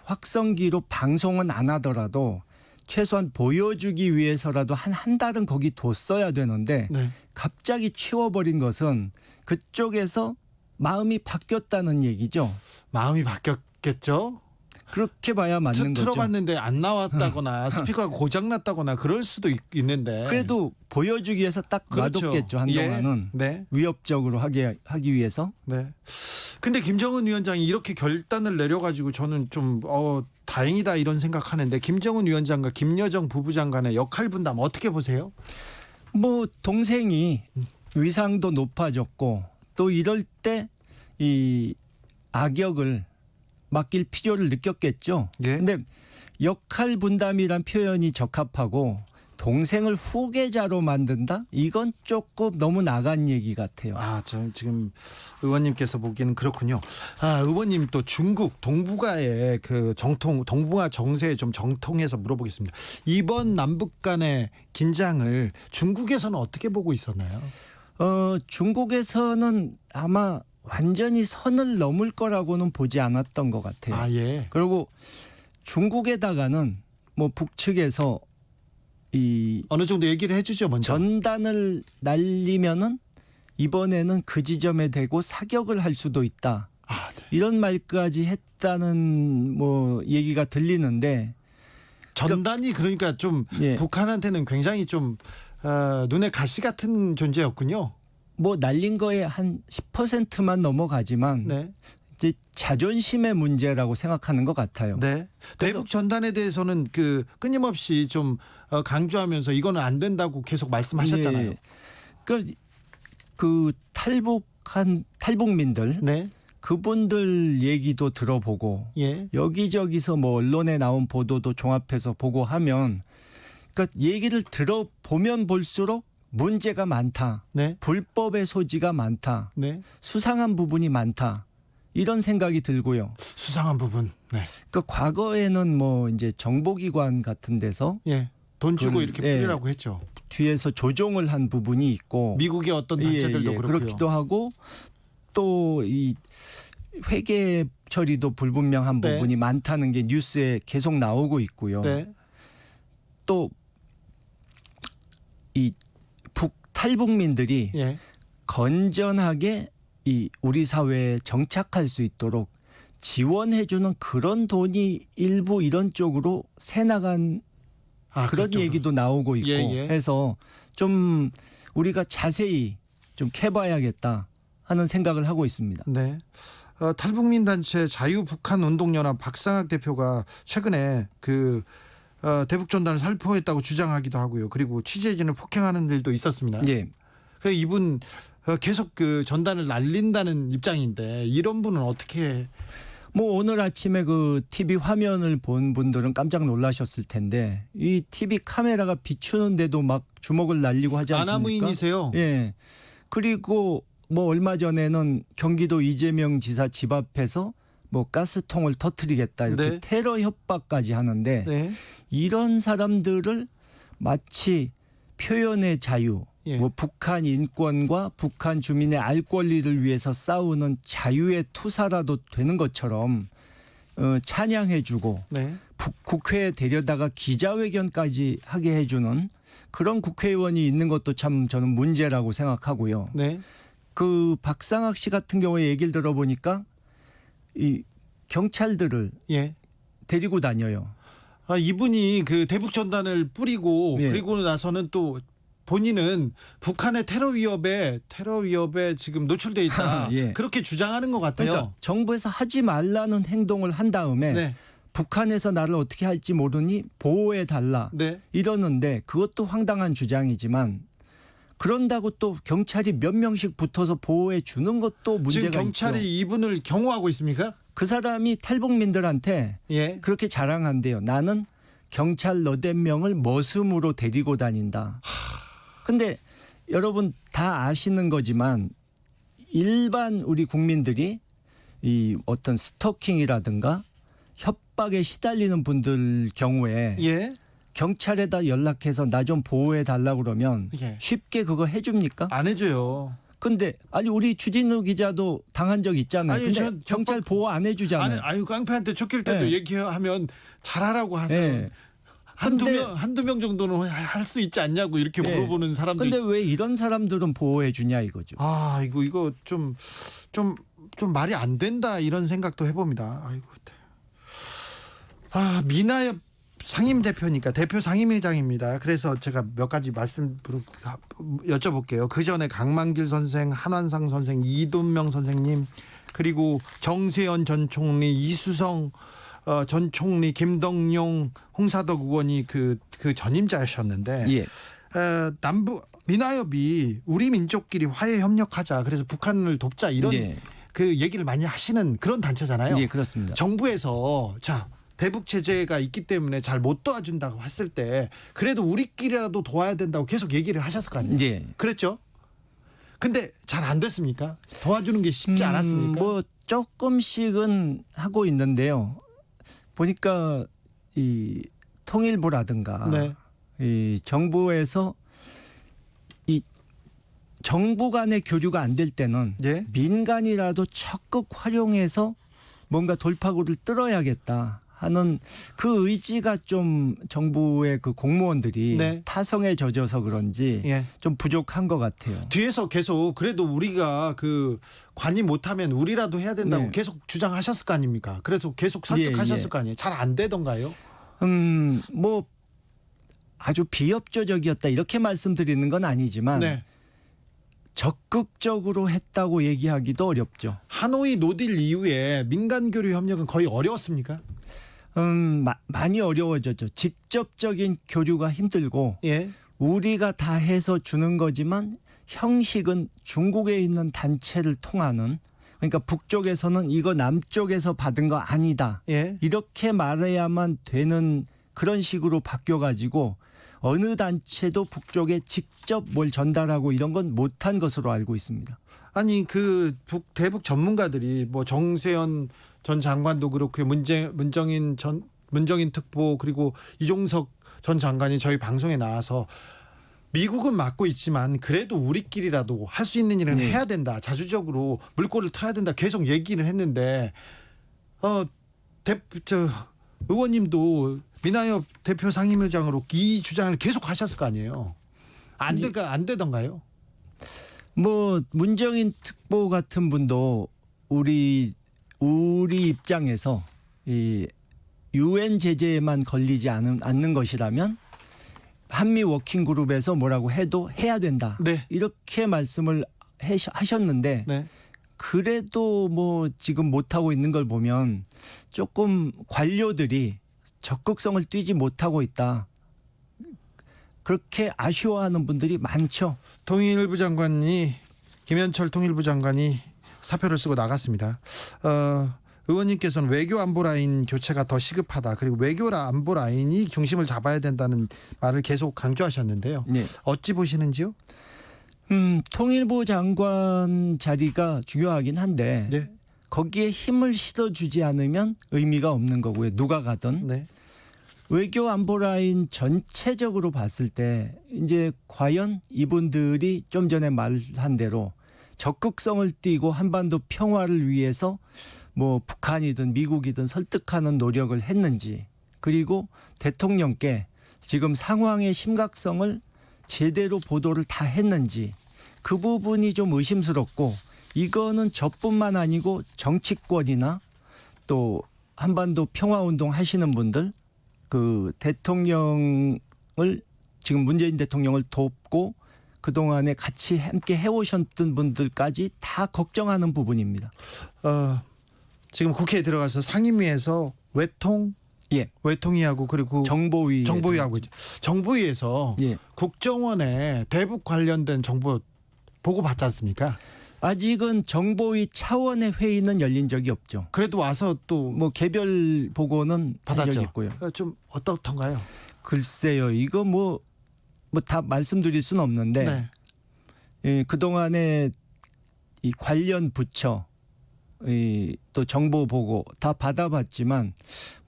확성기로 방송은 안 하더라도 최소한 보여주기 위해서라도 한 달은 거기 뒀어야 되는데 네. 갑자기 치워버린 것은 그쪽에서 마음이 바뀌었다는 얘기죠. 마음이 바뀌었겠죠. 그렇게 봐야 맞는 거죠. 틀어봤는데 안 나왔다거나 스피커가 고장났다거나 그럴 수도 있는데. 그래도 보여주기 위해서 딱 그렇죠. 놔뒀겠죠. 한동안은. 예. 네. 위협적으로 하기 위해서. 네. 근데 김정은 위원장이 이렇게 결단을 내려가지고 저는 좀 다행이다 이런 생각하는데 김정은 위원장과 김여정 부부장 간의 역할 분담 어떻게 보세요? 뭐 동생이 위상도 높아졌고 또 이럴 때 이 악역을 맡길 필요를 느꼈겠죠. 예. 근데 역할 분담이란 표현이 적합하고 동생을 후계자로 만든다? 이건 조금 너무 나간 얘기 같아요. 저 지금 의원님께서 보기에는 그렇군요. 의원님 또 중국 동북아의 그 동북아 정세에 좀 정통해서 물어보겠습니다. 이번 남북 간의 긴장을 중국에서는 어떻게 보고 있었나요? 중국에서는 아마 완전히 선을 넘을 거라고는 보지 않았던 것 같아요. 예. 그리고 중국에다가는 뭐 북측에서 이 어느 정도 얘기를 해주죠 먼저. 전단을 날리면은 이번에는 그 지점에 대고 사격을 할 수도 있다. 네. 이런 말까지 했다는 뭐 얘기가 들리는데 전단이 그러니까 좀 예. 북한한테는 굉장히 좀 눈에 가시 같은 존재였군요. 뭐 날린 거에 한 10%만 넘어가지만 네. 이제 자존심의 문제라고 생각하는 것 같아요. 네. 그래서- 대북 전단에 대해서는 그 끊임없이 좀 강조하면서 이거는 안 된다고 계속 말씀하셨잖아요. 네. 그 탈북민들 네. 그분들 얘기도 들어보고 예. 여기저기서 뭐 언론에 나온 보도도 종합해서 보고 하면 그러니까 얘기를 들어보면 볼수록 문제가 많다. 네. 불법의 소지가 많다. 네. 수상한 부분이 많다. 이런 생각이 들고요. 수상한 부분. 네. 그러니까 과거에는 뭐 이제 정보기관 같은 데서 예. 돈 주고 그걸- 이렇게 예. 뿌리라고 했죠. 뒤에서 조종을 한 부분이 있고 미국의 어떤 단체들도 그렇고요. 그렇기도 하고 또 이 회계 처리도 불분명한 네. 부분이 많다는 게 뉴스에 계속 나오고 있고요. 네. 또 이 탈북민들이 예. 건전하게 이 우리 사회에 정착할 수 있도록 지원해주는 그런 돈이 일부 이런 쪽으로 새 나간 그런 그쪽으로. 얘기도 나오고 있고 예. 해서 좀 우리가 자세히 좀 캐봐야겠다 하는 생각을 하고 있습니다. 네. 탈북민 단체 자유북한운동연합 박상학 대표가 최근에 그 대북 전단을 살포했다고 주장하기도 하고요. 그리고 취재진을 폭행하는 일도 있었습니다. 예. 그래서 이분 계속 그 전단을 날린다는 입장인데 이런 분은 어떻게? 뭐 오늘 아침에 그 TV 화면을 본 분들은 깜짝 놀라셨을 텐데 이 TV 카메라가 비추는데도 막 주먹을 날리고 하지 않습니까? 아나무인이세요? 예. 그리고 뭐 얼마 전에는 경기도 이재명 지사 집 앞에서 뭐 가스통을 터뜨리겠다 이렇게 네. 테러 협박까지 하는데 네. 이런 사람들을 마치 표현의 자유, 예. 뭐 북한 인권과 북한 주민의 알 권리를 위해서 싸우는 자유의 투사라도 되는 것처럼 찬양해주고 네. 국회에 데려다가 기자회견까지 하게 해주는 그런 국회의원이 있는 것도 참 저는 문제라고 생각하고요. 네. 그 박상학 씨 같은 경우에 얘기를 들어보니까 이 경찰들을 예. 데리고 다녀요. 이분이 그 대북 전단을 뿌리고 예. 그리고 나서는 또 본인은 북한의 테러 위협에 지금 노출돼 있다. 예. 그렇게 주장하는 것 같아요. 그러니까 정부에서 하지 말라는 행동을 한 다음에 네. 북한에서 나를 어떻게 할지 모르니 보호해 달라 네. 이러는데 그것도 황당한 주장이지만 그런다고 또 경찰이 몇 명씩 붙어서 보호해 주는 것도 문제가 지금 경찰이 있죠. 이분을 경호하고 있습니까? 그 사람이 탈북민들한테 예. 그렇게 자랑한대요. 나는 경찰 너댓 명을 머슴으로 데리고 다닌다. 근데 여러분 다 아시는 거지만 일반 우리 국민들이 이 어떤 스토킹이라든가 협박에 시달리는 분들 경우에 예. 경찰에다 연락해서 나 좀 보호해 달라고 그러면 예. 쉽게 그거 해줍니까? 안 해줘요. 근데 아니 우리 주진우 기자도 당한 적 있잖아요. 아니, 근데 전 경찰 보호 안 해주잖아요. 아유 깡패한테 쫓길 때도 네. 얘기하면 잘하라고 하세요. 네. 한두 명 정도는 할 수 있지 않냐고 이렇게 네. 물어보는 사람들. 근데 왜 이런 사람들은 보호해 주냐 이거죠. 아 이거 좀 말이 안 된다 이런 생각도 해봅니다. 아이고. 아 민하엽 상임대표니까 대표 상임회장입니다. 그래서 제가 몇 가지 말씀 여쭤볼게요. 그 전에 강만길 선생, 한완상 선생, 이돈명 선생님 그리고 정세현 전 총리, 이수성 전 총리, 김덕용, 홍사덕 의원이 그 전임자셨는데 예. 남북 민하엽이 우리 민족끼리 화해 협력하자. 그래서 북한을 돕자 이런 예. 그 얘기를 많이 하시는 그런 단체잖아요. 예, 그렇습니다. 정부에서 자 대북 제재가 있기 때문에 잘 못 도와준다고 했을 때 그래도 우리끼리라도 도와야 된다고 계속 얘기를 하셨을 거 아니에요. 예. 그랬죠. 근데 잘 안 됐습니까? 도와주는 게 쉽지 않았습니까? 뭐 조금씩은 하고 있는데요. 보니까 이 통일부라든가 네. 이 정부에서 이 정부 간의 교류가 안 될 때는 예. 민간이라도 적극 활용해서 뭔가 돌파구를 뚫어야겠다 하는 그 의지가 좀 정부의 그 공무원들이 네. 타성에 젖어서 그런지 예. 좀 부족한 것 같아요. 뒤에서 계속 그래도 우리가 그 관이 못하면 우리라도 해야 된다고 네. 계속 주장하셨을 거 아닙니까? 그래서 계속 설득하셨을 예. 거 아니에요. 잘 안 되던가요? 뭐 아주 비협조적이었다 이렇게 말씀드리는 건 아니지만 네. 적극적으로 했다고 얘기하기도 어렵죠. 하노이 노딜 이후에 민간 교류 협력은 거의 어려웠습니까? 많이 어려워졌죠. 직접적인 교류가 힘들고 예. 우리가 다 해서 주는 거지만 형식은 중국에 있는 단체를 통하는 그러니까 북쪽에서는 이거 남쪽에서 받은 거 아니다. 예. 이렇게 말해야만 되는 그런 식으로 바뀌어가지고 어느 단체도 북쪽에 직접 뭘 전달하고 이런 건 못한 것으로 알고 있습니다. 아니 그 대북 전문가들이 뭐 정세현 전 장관도 그렇고 문정인 특보 그리고 이종석 전 장관이 저희 방송에 나와서 미국은 막고 있지만 그래도 우리끼리라도 할 수 있는 일은 네. 해야 된다. 자주적으로 물꼬를 터야 된다. 계속 얘기를 했는데 의원님도 민하엽 대표 상임위원장으로 이 주장을 계속 하셨을 거 아니에요. 안 되던가요? 뭐 문정인 특보 같은 분도 우리 입장에서 이 UN 제재에만 걸리지 않는 것이라면 한미 워킹 그룹에서 뭐라고 해도 해야 된다. 네. 이렇게 말씀을 하셨는데 네. 그래도 뭐 지금 못하고 있는 걸 보면 조금 관료들이 적극성을 띠지 못하고 있다. 그렇게 아쉬워하는 분들이 많죠. 통일부 장관이 김현철 통일부 장관이 사표를 쓰고 나갔습니다. 의원님께서는 외교 안보 라인 교체가 더 시급하다. 그리고 외교 안보 라인이 중심을 잡아야 된다는 말을 계속 강조하셨는데요. 네. 어찌 보시는지요? 통일부 장관 자리가 중요하긴 한데 네. 거기에 힘을 실어주지 않으면 의미가 없는 거고요. 누가 가든. 네. 외교 안보 라인 전체적으로 봤을 때 이제 과연 이분들이 좀 전에 말한 대로 적극성을 띠고 한반도 평화를 위해서 뭐 북한이든 미국이든 설득하는 노력을 했는지 그리고 대통령께 지금 상황의 심각성을 제대로 보도를 다 했는지 그 부분이 좀 의심스럽고 이거는 저뿐만 아니고 정치권이나 또 한반도 평화운동 하시는 분들 그 대통령을 지금 문재인 대통령을 돕고 그동안에 같이 함께 해오셨던 분들까지 다 걱정하는 부분입니다. 지금 국회에 들어가서 상임위에서 외통 예. 외통위하고 그리고 정보위하고 정보위에서 예. 국정원에 대북 관련된 정보 보고 받지 않습니까? 아직은 정보위 차원의 회의는 열린 적이 없죠. 그래도 와서 또 뭐 개별 보고는 받은 받았죠. 적이 있고요. 좀 어떻던가요? 글쎄요, 이거 뭐 다 말씀드릴 수는 없는데 네. 예, 그 동안에 이 관련 부처 또 정보 보고 다 받아봤지만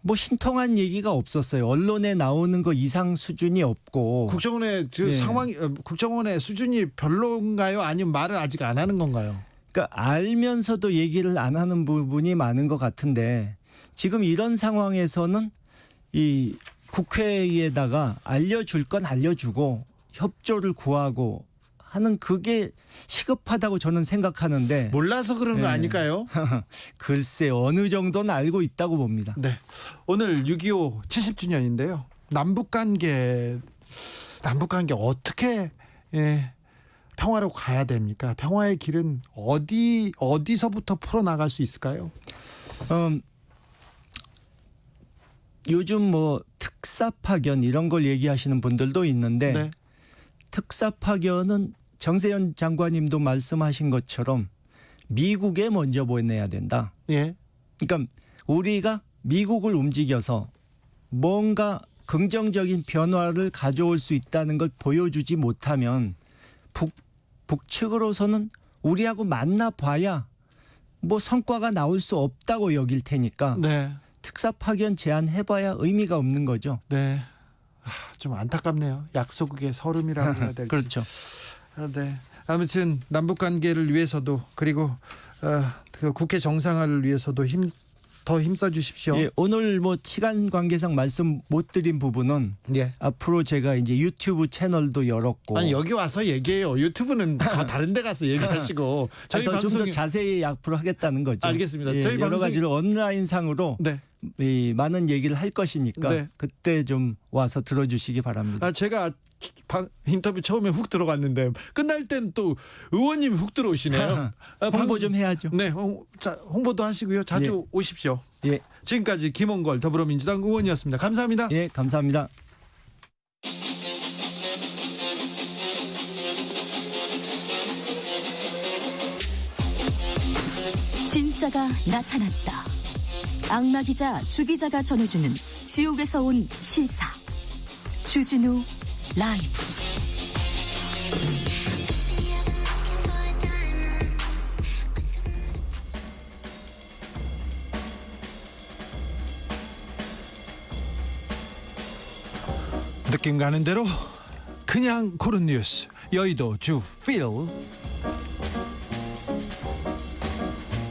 뭐 신통한 얘기가 없었어요. 언론에 나오는 거 이상 수준이 없고. 국정원의 예. 상황이 국정원의 수준이 별론가요? 아니면 말을 아직 안 하는 건가요? 그러니까 알면서도 얘기를 안 하는 부분이 많은 것 같은데 지금 이런 상황에서는 이 국회에다가 알려줄 건 알려주고 협조를 구하고 하는 그게 시급하다고 저는 생각하는데 몰라서 그런 거 네. 아닐까요? 글쎄 어느 정도는 알고 있다고 봅니다. 네. 오늘 6.25 70주년인데요. 남북 관계 어떻게 평화로 가야 됩니까? 평화의 길은 어디서부터 풀어 나갈 수 있을까요? 요즘 뭐 특사 파견 이런 걸 얘기하시는 분들도 있는데 네. 특사 파견은 정세현 장관님도 말씀하신 것처럼 미국에 먼저 보내야 된다. 예. 그러니까 우리가 미국을 움직여서 뭔가 긍정적인 변화를 가져올 수 있다는 걸 보여주지 못하면 북측으로서는 우리하고 만나봐야 뭐 성과가 나올 수 없다고 여길 테니까 네. 특사 파견 제안해봐야 의미가 없는 거죠. 네. 좀 안타깝네요. 약속의 서름이라고 해야 될지. 그렇죠. 네. 아무튼 남북 관계를 위해서도 그리고 그 국회 정상화를 위해서도 더 힘써 주십시오. 예, 오늘 뭐 시간 관계상 말씀 못 드린 부분은 예. 앞으로 제가 이제 유튜브 채널도 열었고 아니 여기 와서 얘기해요. 유튜브는 다른 데 가서 얘기하시고 저희 좀 더 방송이 자세히 앞으로 하겠다는 거죠. 알겠습니다. 예, 저희 여러 방송이- 가지로 온라인상으로 네. 이 많은 얘기를 할 것이니까 네. 그때 좀 와서 들어주시기 바랍니다. 제가 인터뷰 처음에 훅 들어갔는데 끝날 땐 또 의원님이 훅 들어오시네요. 홍보 좀 해야죠. 네, 홍보도 하시고요. 자주 오십시오. 예, 지금까지 김원걸 더불어민주당 의원이었습니다. 감사합니다. 예, 감사합니다. 진짜가 나타났다. 악마 기자 주 기자가 전해주는 지옥에서 온 실사. 주진우 라이브. 느낌 가는 대로 그냥 고른 뉴스 여의도 주필.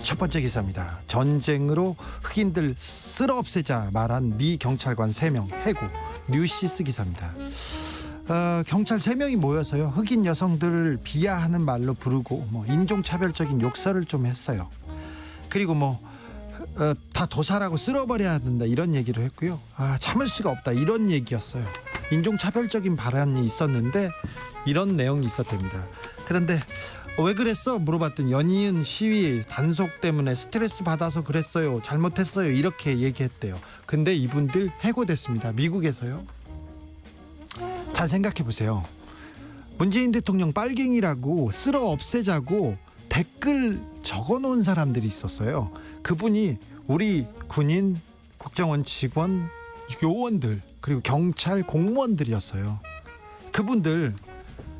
첫 번째 기사입니다. 전쟁으로 흑인들 쓸어 없애자 말한 미 경찰관 3명 해고. 뉴시스 기사입니다. 경찰 3명이 모여서요 흑인 여성들을 비하하는 말로 부르고 뭐 인종차별적인 욕설을 좀 했어요. 그리고 다 도살하고 쓸어버려야 된다 이런 얘기를 했고요. 참을 수가 없다 이런 얘기였어요. 인종차별적인 발언이 있었는데 이런 내용이 있었답니다. 그런데 왜 그랬어? 물어봤더니 연이은 시위 단속 때문에 스트레스 받아서 그랬어요. 잘못했어요. 이렇게 얘기했대요. 근데 이분들 해고됐습니다. 미국에서요. 잘 생각해 보세요. 문재인 대통령 빨갱이라고 쓸어 없애자고 댓글 적어놓은 사람들이 있었어요. 그분이 우리 군인, 국정원 직원, 요원들 그리고 경찰 공무원들이었어요. 그분들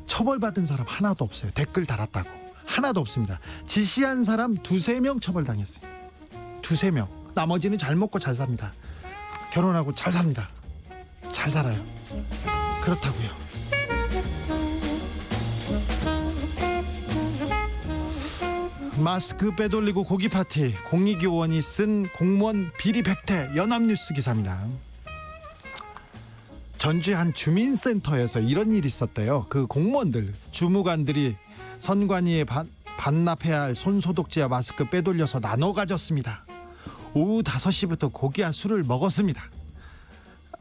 처벌받은 사람 하나도 없어요. 댓글 달았다고 하나도 없습니다. 지시한 사람 2-3명 처벌당했어요. 2-3명. 나머지는 잘 먹고 잘 삽니다. 결혼하고 잘 삽니다. 잘 살아요. 그렇다고요. 마스크 빼돌리고 고기 파티, 공익요원이 쓴 공무원 비리 백태. 연합뉴스 기사입니다. 전주의 한 주민센터에서 이런 일이 있었대요. 그 공무원들, 주무관들이 선관위에 반납해야 할 손소독제와 마스크 빼돌려서 나눠 가졌습니다. 오후 5시부터 고기와 술을 먹었습니다.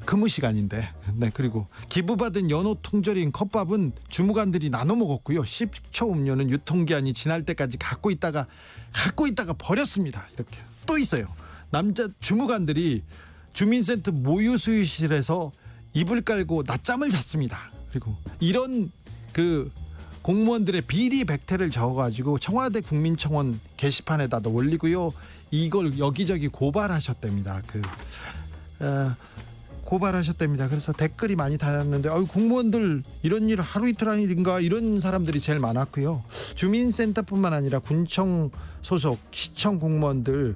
근무 시간인데. 네, 그리고 기부받은 연어 통조림 컵밥은 주무관들이 나눠 먹었고요. 식초 음료는 유통기한이 지날 때까지 갖고 있다가 버렸습니다. 이렇게 또 있어요. 남자 주무관들이 주민센터 모유수유실에서 이불 깔고 낮잠을 잤습니다. 그리고 이런 그 공무원들의 비리 백태를 적어가지고 청와대 국민청원 게시판에다 올리고요. 이걸 여기저기 고발하셨답니다. 고발하셨답니다. 그래서 댓글이 많이 달렸는데 공무원들 이런 일 하루 이틀 한 일인가 이런 사람들이 제일 많았고요. 주민센터뿐만 아니라 군청 소속 시청 공무원들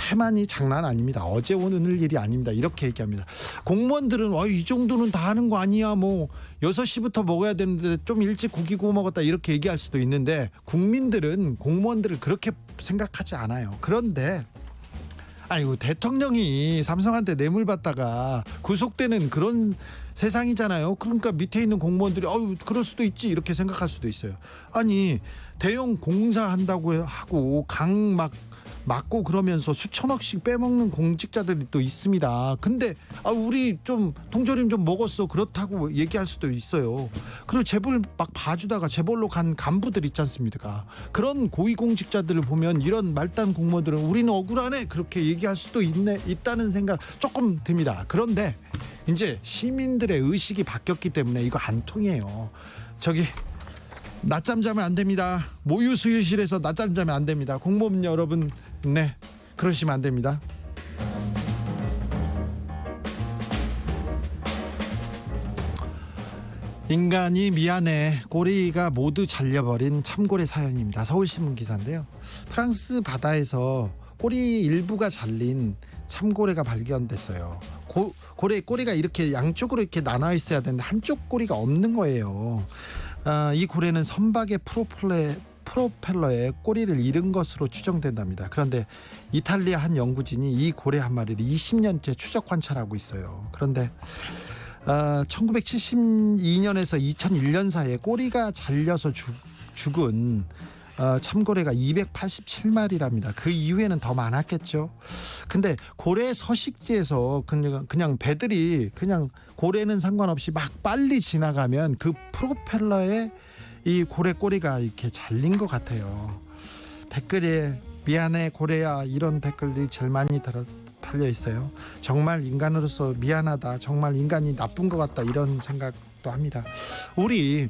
태만이 장난 아닙니다. 어제 오늘 일이 아닙니다. 이렇게 얘기합니다. 공무원들은 이 정도는 다 하는 거 아니야. 뭐 6시부터 먹어야 되는데 좀 일찍 고기 구워 먹었다 이렇게 얘기할 수도 있는데 국민들은 공무원들을 그렇게 생각하지 않아요. 그런데 아이고 대통령이 삼성한테 뇌물 받다가 구속되는 그런 세상이잖아요. 그러니까 밑에 있는 공무원들이 그럴 수도 있지 이렇게 생각할 수도 있어요. 아니 대형 공사한다고 하고 강 막고 그러면서 수천억씩 빼먹는 공직자들이 또 있습니다. 근데 우리 좀 통조림 좀 먹었어 그렇다고 얘기할 수도 있어요. 그리고 재벌 막 봐주다가 재벌로 간 간부들 있지 않습니까? 그런 고위공직자들을 보면 이런 말단 공무원들은 우리는 억울하네 그렇게 얘기할 수도 있다는 생각 조금 듭니다. 그런데 이제 시민들의 의식이 바뀌었기 때문에 이거 안 통해요. 낮잠 자면 안 됩니다. 모유수유실에서 낮잠 자면 안 됩니다. 공무원 여러분, 네, 그러시면 안 됩니다. 인간이 미안해 꼬리가 모두 잘려버린 참고래 사연입니다. 서울신문 기사인데요. 프랑스 바다에서 꼬리 일부가 잘린 참고래가 발견됐어요. 고래 꼬리가 이렇게 양쪽으로 이렇게 나눠 있어야 되는데 한쪽 꼬리가 없는 거예요. 이 고래는 선박의 프로펠러에 꼬리를 잃은 것으로 추정된답니다. 그런데 이탈리아 한 연구진이 이 고래 한 마리를 20년째 추적 관찰하고 있어요. 그런데 1972년에서 2001년 사이에 꼬리가 잘려서 죽은 참고래가 287마리랍니다. 그 이후에는 더 많았겠죠. 근데 고래 서식지에서 그냥 배들이 그냥 고래는 상관없이 막 빨리 지나가면 그 프로펠러에 이 고래 꼬리가 이렇게 잘린 것 같아요. 댓글에 미안해 고래야 이런 댓글들이 제일 많이 달려 있어요. 정말 인간으로서 미안하다. 정말 인간이 나쁜 것 같다. 이런 생각도 합니다. 우리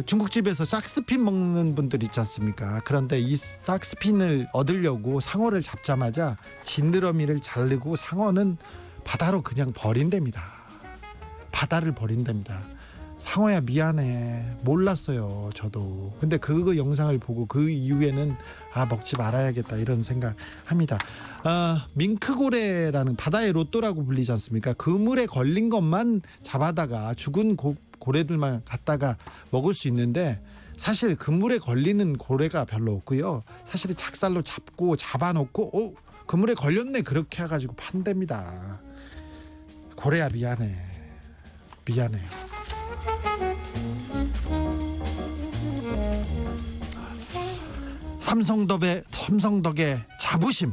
중국집에서 싹스핀 먹는 분들 있지 않습니까? 그런데 이 싹스핀을 얻으려고 상어를 잡자마자 지느러미를 자르고 상어는 바다로 그냥 버린답니다. 바다를 버린답니다. 상어야 미안해 몰랐어요 저도. 근데 그 영상을 보고 그 이후에는 먹지 말아야겠다 이런 생각합니다. 밍크고래라는 바다의 로또라고 불리지 않습니까? 그물에 걸린 것만 잡아다가 죽은 고래들만 갖다가 먹을 수 있는데 사실 그물에 걸리는 고래가 별로 없고요. 사실 작살로 잡아놓고 그물에 걸렸네 그렇게 해가지고 판답니다. 고래야 미안해. 삼성덕의 자부심,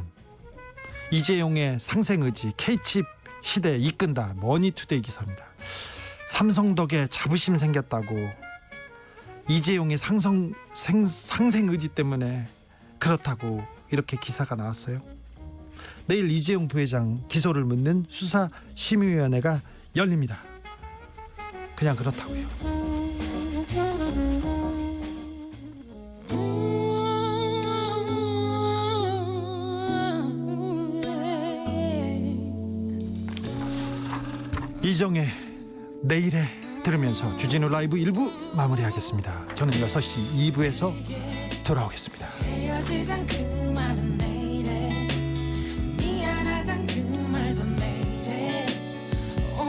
이재용의 상생의지, K칩 시대 이끈다. 머니투데이 기사입니다. 삼성덕에 자부심 생겼다고 이재용의 상생의지 때문에 그렇다고 이렇게 기사가 나왔어요. 내일 이재용 부회장 기소를 묻는 수사심의위원회가 열립니다. 그냥 그렇다고요. 이정의 내일에 들으면서 주진우 라이브 1부 마무리하겠습니다. 저는 6시 2부에서 돌아오겠습니다.